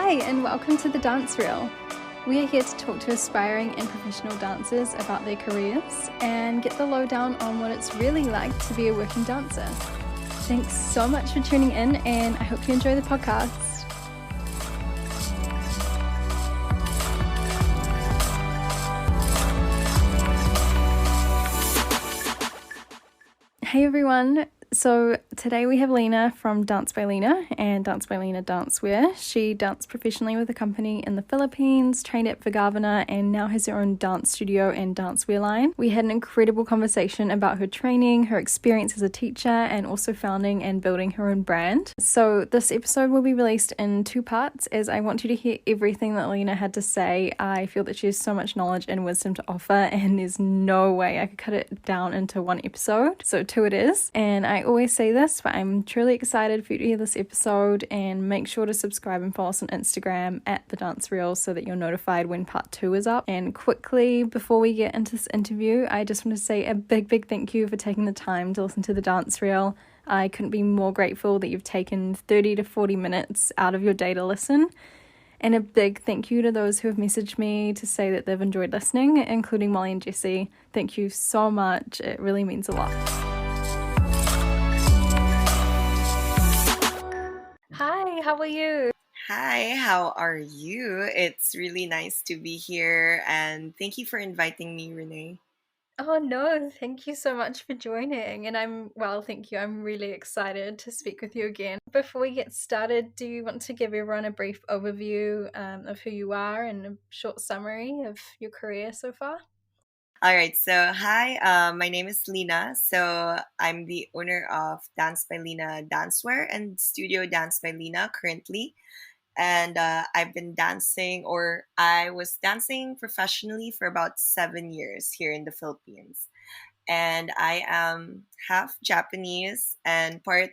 Hi, and welcome to the Dance Reel. We are here to talk to aspiring and professional dancers about their careers and get the lowdown on what it's really like to be a working dancer. Thanks so much for tuning in, and I hope you enjoy the podcast. Hey everyone, so today we have Lina from Dance by Lina and Dance by Lina dancewear. She danced professionally with a company in the Philippines, trained at Vaganova, and now has her own dance studio and dancewear line. We had an incredible conversation about her training, her experience as a teacher, and also founding and building her own brand. So this episode will be released in two parts, as I want you to hear everything that Lina had to say. I feel that she has so much knowledge and wisdom to offer, and there's no way I could cut it down into one episode. So two it is, and I always say this, but I'm truly excited for you to hear this episode, and make sure to subscribe and follow us on Instagram at The Dance Reel so that you're notified when part 2 is up. And quickly, before we get into this interview, I just want to say a big thank you for taking the time to listen to The Dance Reel. I couldn't be more grateful that you've taken 30 to 40 minutes out of your day to listen. And a big thank you to those who have messaged me to say that they've enjoyed listening, including Molly and Jessie. Thank you so much. It really means a lot. Hi, how are you? Hi, how are you? It's really nice to be here, and thank you for inviting me, Renee. Oh no, thank you so much for joining. And thank you. I'm really excited to speak with you again. Before we get started, do you want to give everyone a brief overview of who you are and a short summary of your career so far? All right, so hi, my name is Lina. So I'm the owner of Dance by Lina dancewear and Studio Dance by Lina currently. And I've been dancing, or I was dancing professionally for about 7 years here in the Philippines. And I am half Japanese and part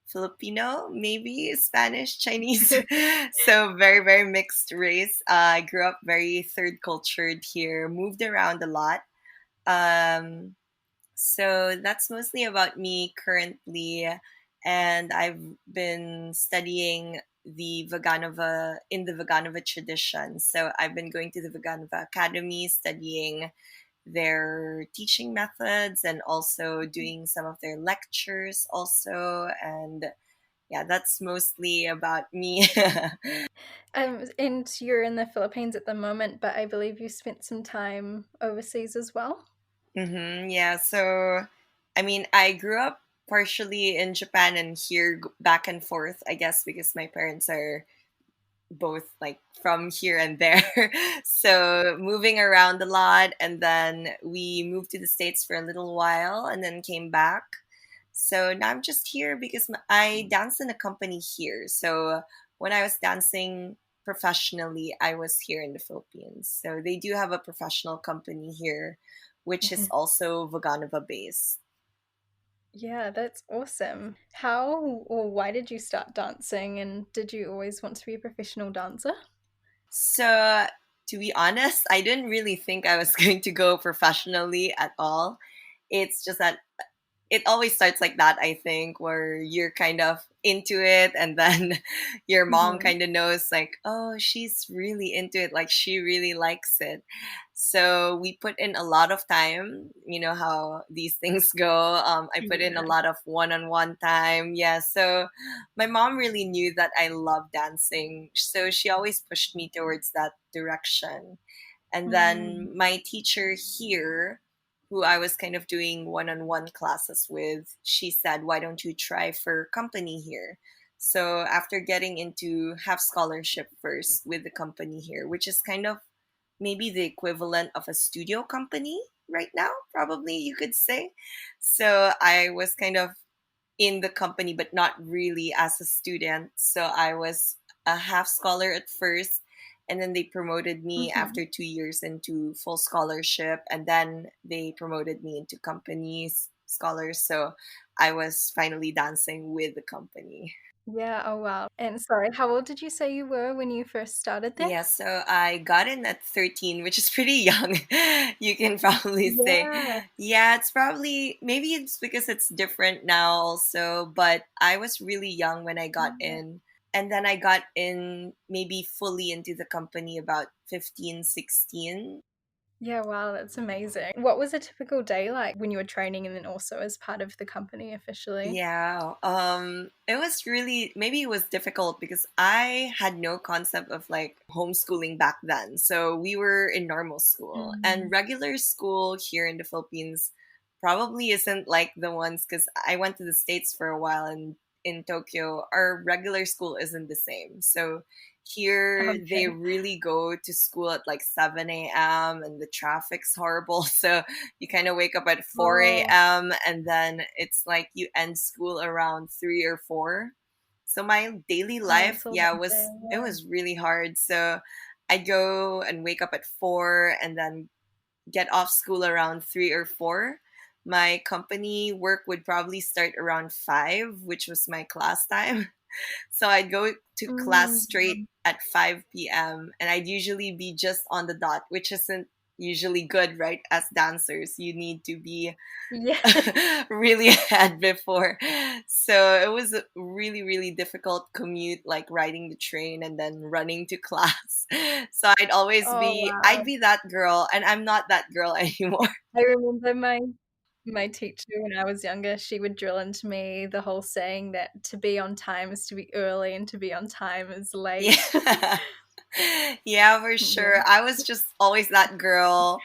Filipino, maybe Spanish, Chinese. So very mixed race. I grew up very third cultured here, moved around a lot. Um, so that's mostly about me currently. And I've been studying the Vaganova in the Vaganova tradition. So I've been going to the Vaganova Academy, studying their teaching methods and also doing some of their lectures also. And yeah, that's mostly about me. And you're in the Philippines at the moment, but I believe you spent some time overseas as well. Yeah, so I mean, I grew up partially in Japan and here back and forth, I guess, because my parents are both like from here and there. So moving around a lot, and then we moved to the States for a little while and then came back. So now I'm just here because I dance in a company here. So when I was dancing professionally, I was here in the Philippines. So they do have a professional company here, which is also Vaganova based. Yeah, that's awesome. How or why did you start dancing, and did you always want to be a professional dancer? So to be honest, I didn't really think I was going to go professionally at all. It's just that it always starts like that, I think, where you're kind of into it, and then your mom Mhm. kind of knows like, oh, she's really into it, like she really likes it. So we put in a lot of time. You know how these things go. I put in a Yeah. lot of one-on-one time. Yeah, so my mom really knew that I love dancing, so she always pushed me towards that direction. And Mm. then my teacher here, who I was kind of doing one on one classes with, she said, why don't you try for company here? So after getting into half scholarship first with the company here, which is kind of maybe the equivalent of a studio company right now, probably you could say. So I was kind of in the company, but not really as a student. So I was a half scholar at first, and then they promoted me Mhm. after 2 years into full scholarship, and then they promoted me into companies scholars. So I was finally dancing with the company. Yeah, oh wow. And sorry, how old did you say you were when you first started there? Yeah, so I got in at 13, which is pretty young. You can probably say. Yeah. Yeah, it's probably, maybe it's because it's different now also, but I was really young when I got Yeah. in. And then I got in maybe fully into the company about 15, 16. Yeah, wow, that's amazing. What was a typical day like when you were training and then also as part of the company officially? Yeah, it was really, maybe it was difficult because I had no concept of like homeschooling back then. So we were in normal school, and Mm. regular school here in the Philippines probably isn't like the ones, because I went to the States for a while, and in Tokyo, our regular school isn't the same. So here they Okay. really go to school at like 7 a.m. and the traffic's horrible. So you kind of wake up at 4 Oh, a.m. and then it's like you end school around 3 or 4. So my daily oh, life, that's a long yeah, day. it Yeah. was really hard. So I'd go and wake up at 4 and then get off school around 3 or 4. My company work would probably start around 5, which was my class time. So I'd go to class straight Mm. at 5 p.m. and I'd usually be just on the dot, which isn't usually good, right? As dancers, you need to be Yeah. really ahead before. So it was a really, really difficult commute, like riding the train and then running to class. So Oh, I'd wow. be that girl, and I'm not that girl anymore. I remember my teacher when I was younger, she would drill into me the whole saying that to be on time is to be early and to be on time is late. Yeah. Yeah, for Yeah. sure. I was just always that girl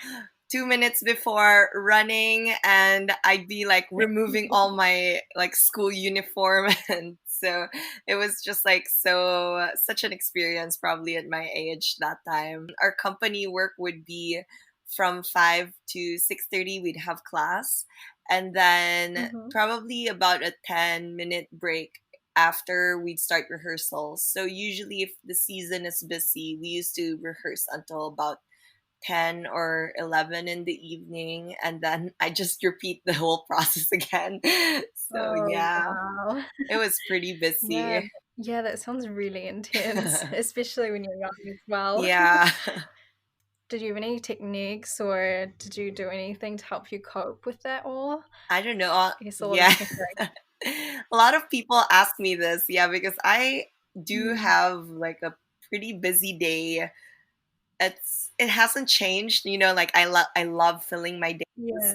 2 minutes before running, and I'd be like removing all my like school uniform. And so it was just like such an experience probably at my age that time. Our company work would be from 5 to 6:30. We'd have class, and then Mhm. probably about a 10-minute break after we'd start rehearsals. So usually if the season is busy, we used to rehearse until about 10 or 11 in the evening, and then I just repeat the whole process again. So Oh, yeah, wow. it was pretty Yeah. busy. Yeah, that sounds really intense, especially when you're young as well. Yeah. Did you have any techniques or did you do anything to help you cope with that all? I don't know. I guess a lot of Yeah. preparation. A lot of people ask me this, yeah, because I do Mm. have like a pretty busy day. It hasn't changed, like I love filling my days, Yeah.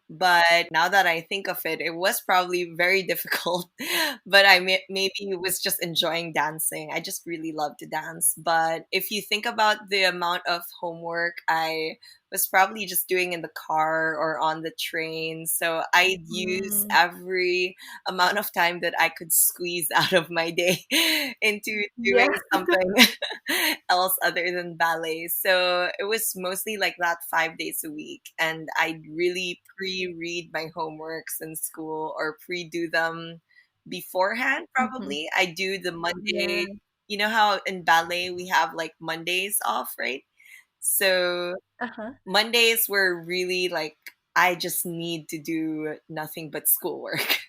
but now that I think of it, it was probably very difficult. But maybe was just enjoying dancing. I just really love to dance. But if you think about the amount of homework I was probably just doing in the car or on the train, so I'd use Mm. every amount of time that I could squeeze out of my day into Yeah. doing something else other than ballet. So it was mostly like that 5 days a week. And I'd really pre read my homeworks in school or pre do them beforehand, Mhm. probably. I do the Yeah. Monday, you know how in ballet we have like Mondays off, right? So Uh-huh. Mondays were really like, I just need to do nothing but schoolwork.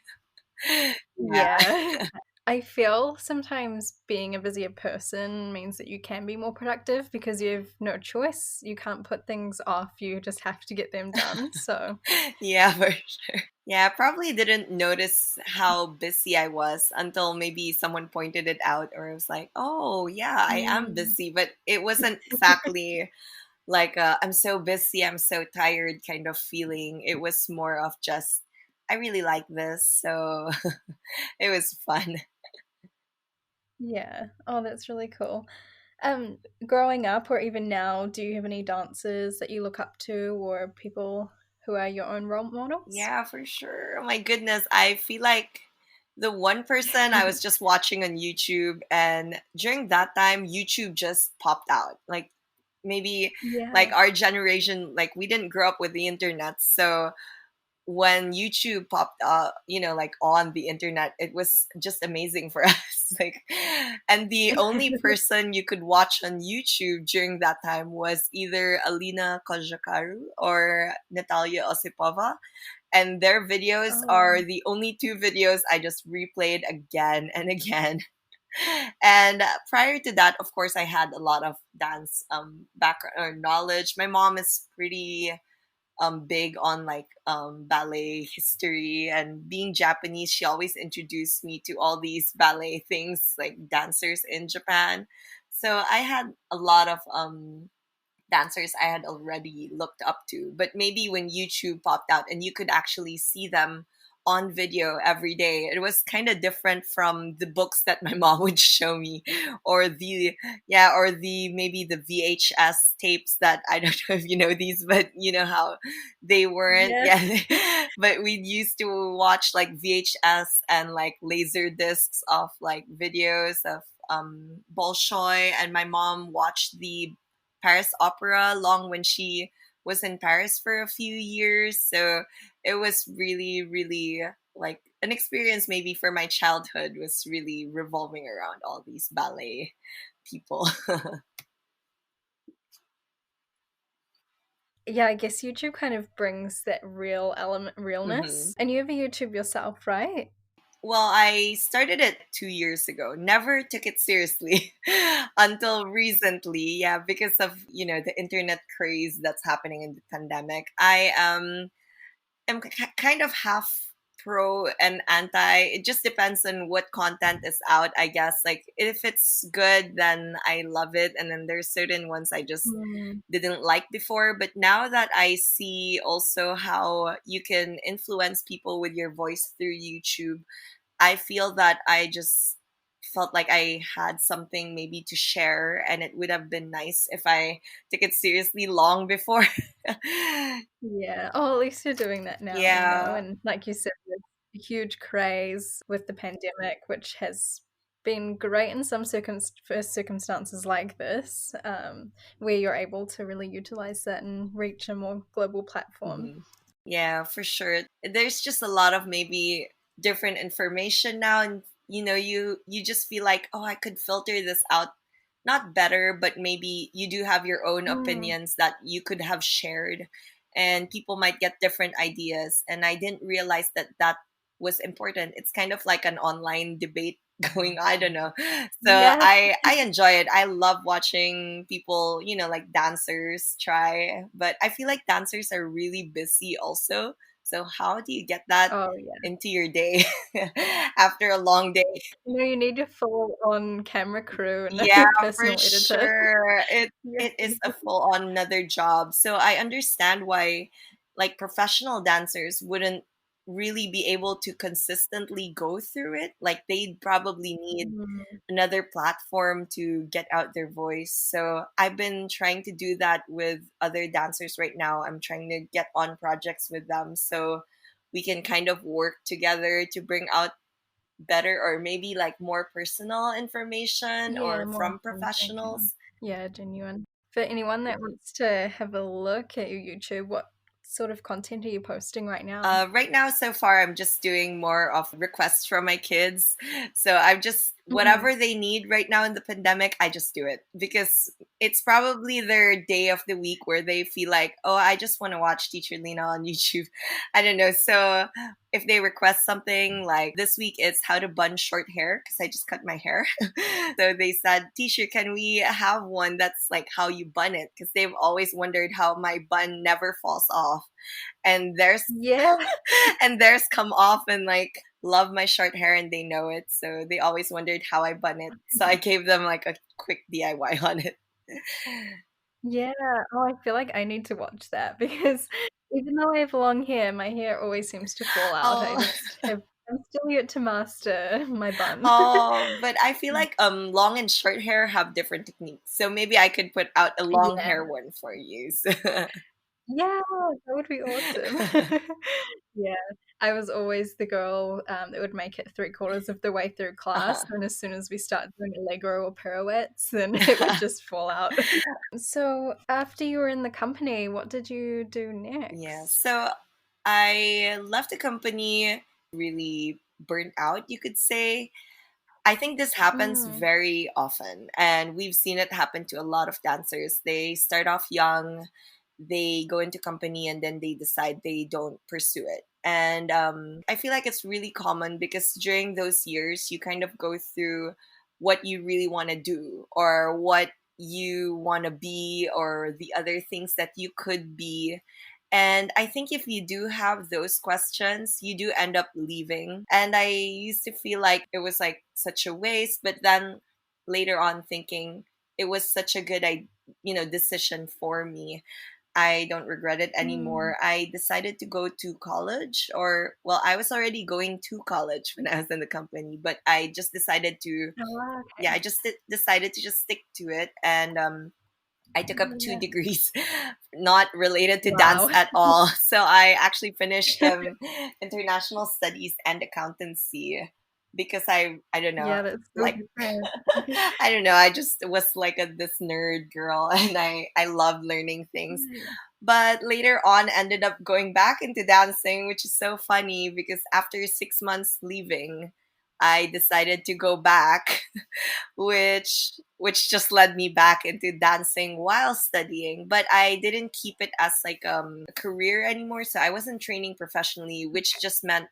Yeah. Yeah. I feel sometimes being a busier person means that you can be more productive because you have no choice. You can't put things off, you just have to get them done. So, Yeah, for sure. Yeah, I probably didn't notice how busy I was until maybe someone pointed it out, or it was like, oh, yeah, I am mm, busy. But it wasn't exactly like I'm so busy, I'm so tired kind of feeling. It was more of just, I really like this. So it was fun. yeah. Oh, that's really cool. Growing up or even now, do you have any dancers that you look up to or people who are your own role models? Yeah, for sure. Oh my goodness. I feel like the one person I was just watching on YouTube, and during that time, YouTube just popped out. Like maybe like Yeah. our generation, like we didn't grow up with the internet. So when YouTube popped up, like on the internet, it was just amazing for us. Like, and the only person you could watch on YouTube during that time was either Alina Kozhakaru or Natalia Osipova, and their videos Oh, are the only two videos I just replayed again and again. And prior to that, of course, I had a lot of dance background or knowledge. My mom is pretty big on like ballet history, and being Japanese, she always introduced me to all these ballet things like dancers in Japan. So I had a lot of dancers I had already looked up to. But maybe when YouTube popped out and you could actually see them on video every day, it was kind of different from the books that my mom would show me, or the or the maybe the VHS tapes that I don't know if you know these, but you know how they weren't. Yes. Yeah, but we used to watch like VHS and like laser discs of like videos of Bolshoi, and my mom watched the Paris Opera long when she was in Paris for a few years. So it was really, really like an experience maybe for my childhood was really revolving around all these ballet people. Yeah, I guess YouTube kind of brings that real element, Hmm. realness. And you have a YouTube yourself, right? Well, I started it 2 years ago. Never took it seriously until recently. Yeah, because of, the internet craze that's happening in the pandemic. I am kind of half pro and anti. It just depends on what content is out, I guess. Like if it's good, then I love it, and then there's certain ones I just Mm. didn't like before. But now that I see also how you can influence people with your voice through YouTube, I feel that I just felt like I had something maybe to share, and it would have been nice if I took it seriously long before. Yeah. Oh, at least you're doing that now, Yeah. And like you said, there's a huge craze with the pandemic, which has been great in some circumstances like this, where you're able to really utilize that and reach a more global platform. Hmm. Yeah, for sure. There's just a lot of maybe different information now, and you just feel like, oh, I could filter this out, not better, but maybe you do have your own Mm. opinions that you could have shared, and people might get different ideas. And I didn't realize that that was important. It's kind of like an online debate going, I don't know. So Yes. I enjoy it. I love watching people, like dancers try, but I feel like dancers are really busy also. So how do you get that Oh, yeah. into your day after a long day? You need a full-on camera crew and Yeah, a for personal editor. sure. It Yes. it is a full on another job. So I understand why like professional dancers wouldn't really be able to consistently go through it. Like they'd probably need Mm. another platform to get out their voice. So I've been trying to do that with other dancers right now. I'm trying to get on projects with them so we can kind of work together to bring out better or maybe like more personal information Yeah, or more from authentic and professionals. yeah, genuine. For anyone that wants to have a look at your YouTube, what sort of content are you posting right now? Right now, so far, I'm just doing more of requests from my kids. So I'm just, Mhm. whatever they need right now in the pandemic, I just do it because it's probably their day of the week where they feel like, oh, I just want to watch Teacher Lina on YouTube. I don't know. So if they request something like this week, it's how to bun short hair because I just cut my hair. So they said, Teacher, can we have one that's like how you bun it? Because they've always wondered how my bun never falls off, and Yeah. theirs come off and like love my short hair, and they know it, so they always wondered how I bun it, so I gave them like a quick DIY on it. Yeah. Oh, I feel like I need to watch that because even though I have long hair, my hair always seems to fall out. Oh. I'm still yet to master my bun. Oh, but I feel like long and short hair have different techniques, so maybe I could put out a long Yeah. hair one for you. Yeah, that would be awesome. Yeah, I was always the girl, that would make it 3/4 of the way through class, Uh-huh. and as soon as we start doing Allegro or pirouettes, then it would just fall out. So, after you were in the company, what did you do Yeah, next? so I left the company really burnt out, you could say. I think this happens Mm. very often, and we've seen it happen to a lot of dancers. They start off young, they go into company, and then they decide they don't pursue it. And I feel like it's really common because during those years, you kind of go through what you really want to do or what you want to be or the other things that you could be. And I think if you do have those questions, you do end up leaving. And I used to feel like it was like such a waste, but then later on thinking it was such a good decision for me. I don't regret it Mm. anymore. I decided to go to college, or well, I was already going to college when I was in the company, but I just decided to, Oh, yeah, okay. decided to just stick to it. And I took up two Yeah. degrees not related to dance Wow. at all. So I actually finished international studies and accountancy because I don't know, Yeah, that's so like different. I don't know, I just was like this nerd girl and I love learning things. Yeah. But later on ended up going back into dancing, which is so funny because after 6 months leaving, I decided to go back which just led me back into dancing while studying, but I didn't keep it as like a career anymore, so I wasn't training professionally, which just meant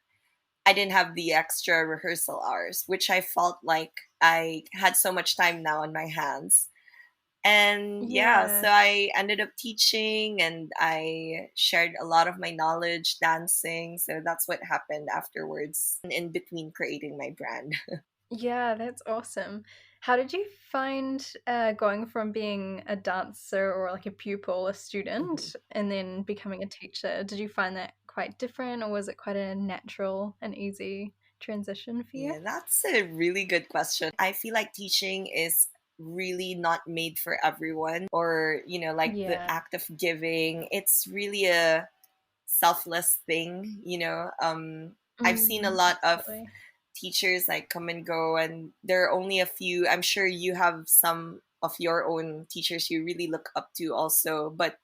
I didn't have the extra rehearsal hours, which I felt like I had so much time now on my hands. And yeah, so Yeah. I ended up teaching and I shared a lot of my knowledge dancing, so that's what happened afterwards in between creating my brand. Yeah, that's awesome. How did you find going from being a dancer or like a pupil, a student, and then becoming a teacher? Did you find that quite different, or was it quite a natural and easy transition for you? Yeah, that's a really good question. I feel like teaching is really not made for everyone, or, like the Yeah. act of giving. It's really a selfless thing, I've seen a lot of Absolutely. teachers like come and go, and there are only a few. I'm sure you have some of your own teachers you really look up to also, but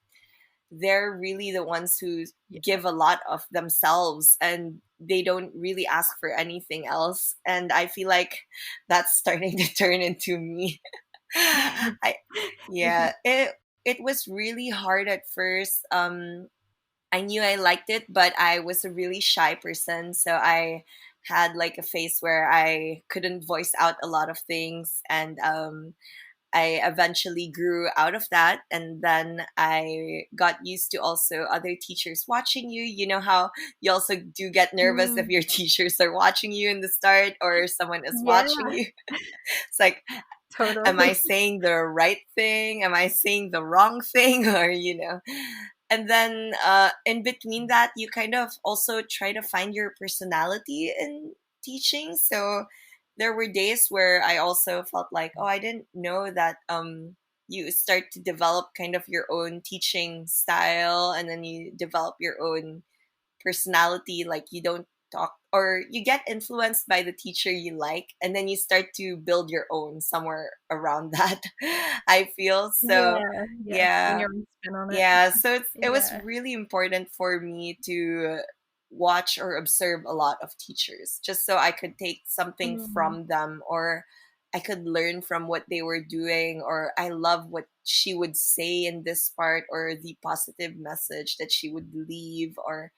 they're really the ones who Yeah. give a lot of themselves and they don't really ask for anything else, and I feel like that's starting to turn into me. I Yeah, it was really hard at first. I knew I liked it, but I was a really shy person, so I had like a phase where I couldn't voice out a lot of things, and I eventually grew out of that, and then I got used to also other teachers watching you. You know how you also do get nervous if Mm, your teachers are watching you in the start or someone is yeah, watching you. It's like, am I totally. saying the right thing? Am I saying the wrong thing? Or, and then in between that, you kind of also try to find your personality in teaching. So there were days where I also felt like, oh, I didn't know that you start to develop kind of your own teaching style, and then you develop your own personality. Like you don't talk, or you get influenced by the teacher you like, and then you start to build your own somewhere around that. I feel so. Yeah, yeah, putting Yeah, your own spin on it. yeah, so it was Yeah. really important for me to watch or observe a lot of teachers just so I could take something Mm, from them, or I could learn from what they were doing, or I love what she would say in this part, or the positive message that she would leave, or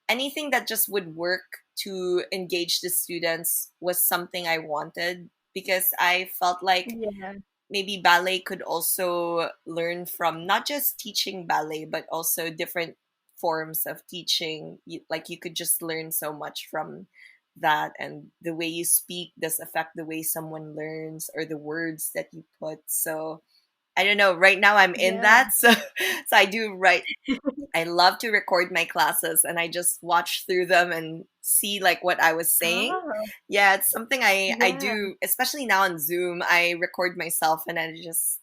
anything that just would work to engage the students was something I wanted, because I felt like yeah, maybe ballet could also learn from not just teaching ballet, but also different forms of teaching. Like you could just learn so much from that, and the way you speak does affect the way someone learns, or the words that you put. So I don't know. Right now, I'm in yeah. that, so I do write. I love to record my classes and I just watch through them and see like what I was saying. Oh, Yeah, it's something I yeah. do, especially now on Zoom. I record myself and I just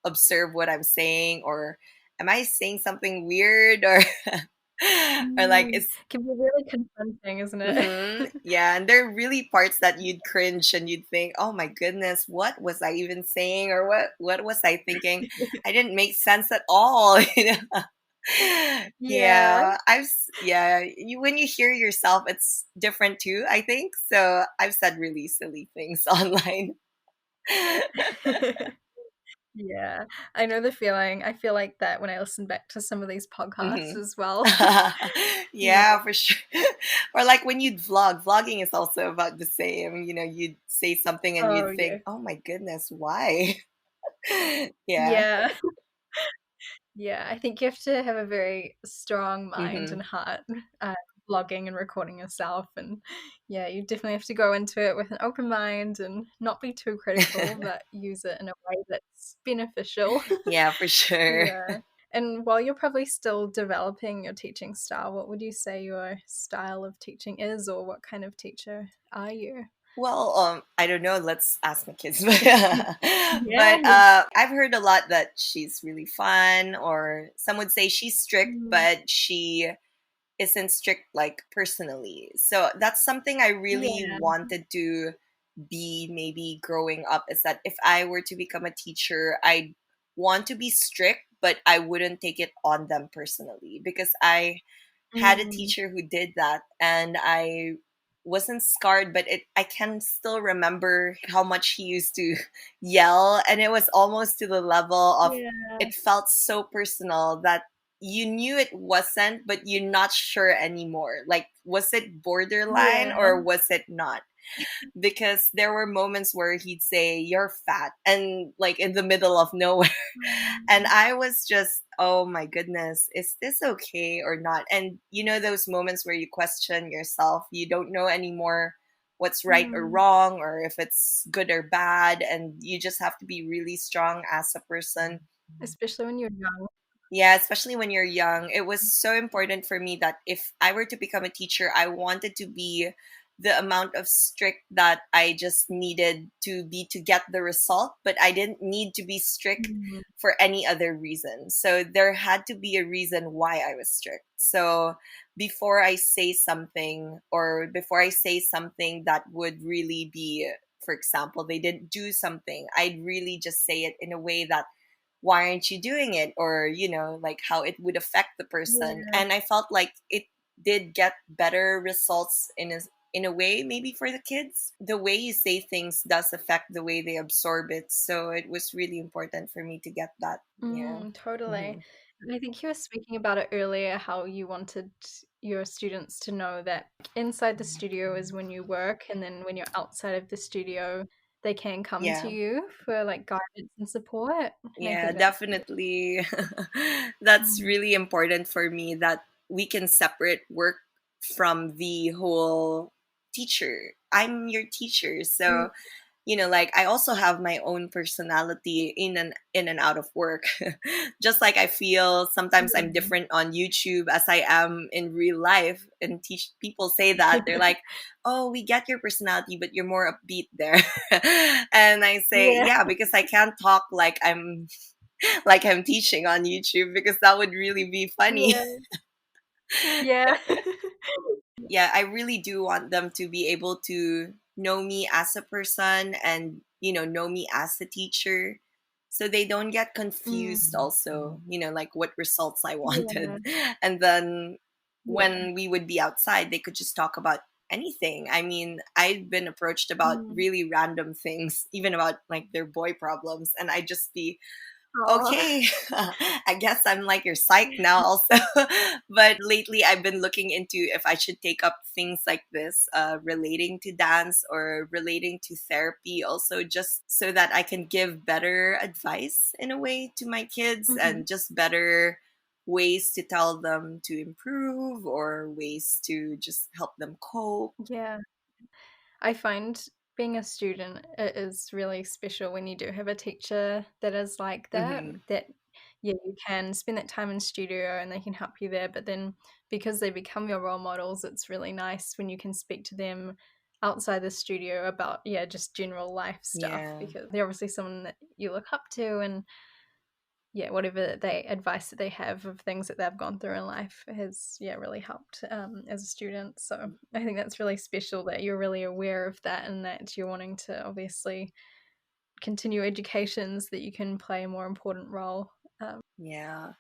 observe what I'm saying, or am I saying something weird, or or like Mm, it's can be really confronting, isn't it? yeah, and there are really parts that you'd cringe and you'd think, "Oh my goodness, what was I even saying, or what was I thinking? I didn't make sense at all." Yeah. Yeah, yeah, when you hear yourself, it's different too, I think. So I've said really silly things online. Yeah, I know the feeling. I feel like that when I listen back to some of these podcasts Hmm. as well. Yeah. Yeah, for sure. Or like when you'd vlogging is also about the same. You'd say something and Oh, you'd yeah. think, "Oh my goodness, why?" Yeah. Yeah. Yeah, I think you have to have a very strong mind Mm-hmm. and heart, uh, blogging and recording yourself. And yeah, you definitely have to go into it with an open mind and not be too critical, but use it in a way that's beneficial. Yeah, for sure. Yeah. And while you're probably still developing your teaching style, what would you say your style of teaching is, or what kind of teacher are you? Well, I don't know. Let's ask my kids. Yeah. But I've heard a lot that she's really fun, or some would say she's strict, Mm, but she isn't strict like personally. So that's something I really yeah. wanted to be maybe growing up, is that if I were to become a teacher, I want to be strict, but I wouldn't take it on them personally, because I had a Mm, teacher who did that, and I wasn't scarred, but I can still remember how much he used to yell, and it was almost to the level of, yeah. it felt so personal that you knew it wasn't, but you're not sure anymore, like was it borderline Yeah. or was it not, because there were moments where he'd say you're fat, and like in the middle of nowhere. And Mm, I was just, oh my goodness, is this okay or not? And you know, those moments where you question yourself, you don't know anymore what's right or mm. wrong, or if it's good or bad. And you just have to be really strong as a person. Especially when you're young. Yeah, especially when you're young. It was so important for me that if I were to become a teacher, I wanted to be the amount of strict that I just needed to be to get the result, but I didn't need to be strict Mm, for any other reason. So there had to be a reason why I was strict. So before I say something, or before I say something that would really be, for example, they didn't do something, I'd really just say it in a way that, why aren't you doing it, or like how it would affect the person. yeah. And I felt like it did get better results in a way, maybe for the kids. The way you say things does affect the way they absorb it, so it was really important for me to get that. Yeah. Totally. Hmm. And I think you were speaking about it earlier, how you wanted your students to know that inside the studio is when you work, and then when you're outside of the studio, they can come to Yeah. you for like guidance and support. And I Yeah, think that's definitely. That's mm, really important for me, that we can separate work from the whole teacher. I'm your teacher. mm, So, like I also have my own personality in and out of work. Just like I feel sometimes I'm yeah. different on YouTube as I am in real life, and teach people say that. They're like, "Oh, we get your personality, but you're more upbeat there." And I say, Yeah. "Yeah, because I can't talk like I'm like I'm teaching on YouTube, because that would really be funny." Yeah. Yeah. Yeah, I really do want them to be able to know me as a person, and know me as a teacher, so they don't get confused Mm, also, like what results I yeah. wanted. And then Yeah. when we would be outside, they could just talk about anything. I mean, I've been approached about Mm. really random things, even about like their boy problems, and I just be, Oh. okay. I guess I'm like your psych now also. But lately I've been looking into if I should take up things like this, relating to dance or relating to therapy also, just so that I can give better advice in a way to my kids, Mhm. and just better ways to tell them to improve, or ways to just help them cope. Yeah. I find being a student, it is really special when you do have a teacher that is like that. Hmm. That yeah, you can spend that time in studio and they can help you there. But then because they become your role models, it's really nice when you can speak to them outside the studio about yeah, just general life stuff Yeah. because they're obviously someone that you look up to and yeah, whatever they advice that they have of things that they've gone through in life has yeah really helped as a student. So I think that's really special that you're really aware of that and that you're wanting to obviously continue educations that you can play a more important role. Yeah.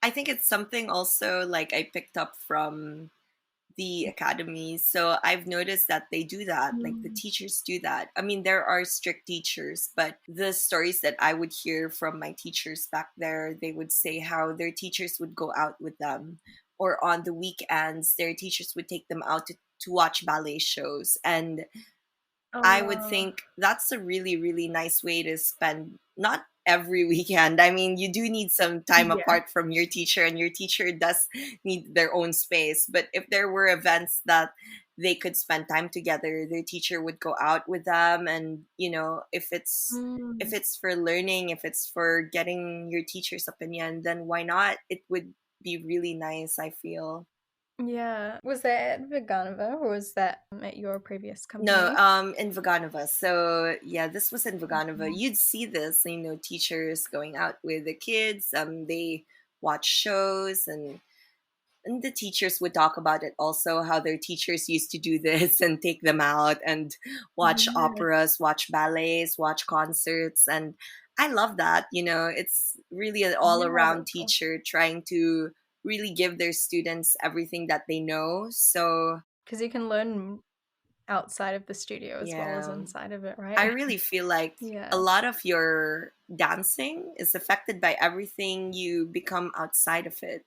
I think it's something also like I picked up from the academies. So I've noticed that they do that, like the Mm. teachers do that. I mean, there are strict teachers, but the stories that I would hear from my teachers back there, they would say how their teachers would go out with them, or on the weekends, their teachers would take them out to watch ballet shows. And Oh I would wow. think that's a really, really nice way to spend not every weekend. I mean, you do need some time Yeah. apart from your teacher, and your teacher does need their own space. But if there were events that they could spend time together, their teacher would go out with them. And if Mm. it's for learning, if it's for getting your teacher's opinion, then why not? It would be really nice, I feel. Yeah. Was that at Vaganova or was that at your previous No, company? in Vaganova. So yeah, this was in Vaganova. Mhm. You'd see this, teachers going out with the kids. They watch shows, and the teachers would talk about it also, how their teachers used to do this and take them out and watch Yeah. operas, watch ballets, watch concerts. And I love that. It's really an all Yeah, around that's awesome. teacher trying to really give their students everything that they know. So Because you can learn outside of the studio as well as yeah, inside of it, I right? really feel like a Yeah. lot of your dancing is affected by everything you become outside of it.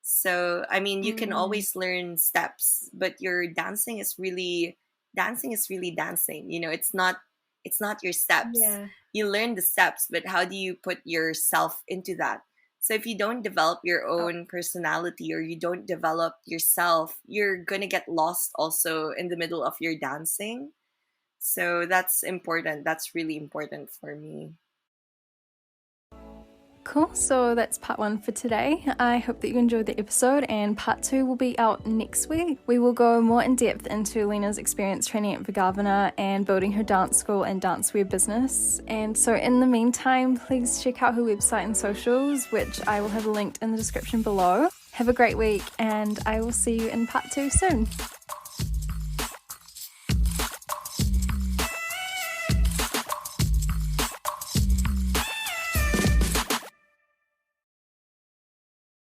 So, I mean, you can Mm. always learn steps, but your dancing is really dancing. It's not your steps. Yeah. You learn the steps, but how do you put yourself into that? So if you don't develop your Oh, own personality, or you don't develop yourself, you're going to get lost also in the middle of your dancing. So that's important. That's really important for me. cool. So that's part one for today. I hope that you enjoyed the episode, and part two will be out next week. We will go more in depth into Lina's experience training at Vaganova and building her dance school and dancewear business. And so, in the meantime, please check out her website and socials, which I will have linked in the description below. Have a great week, and I will see you in part two soon.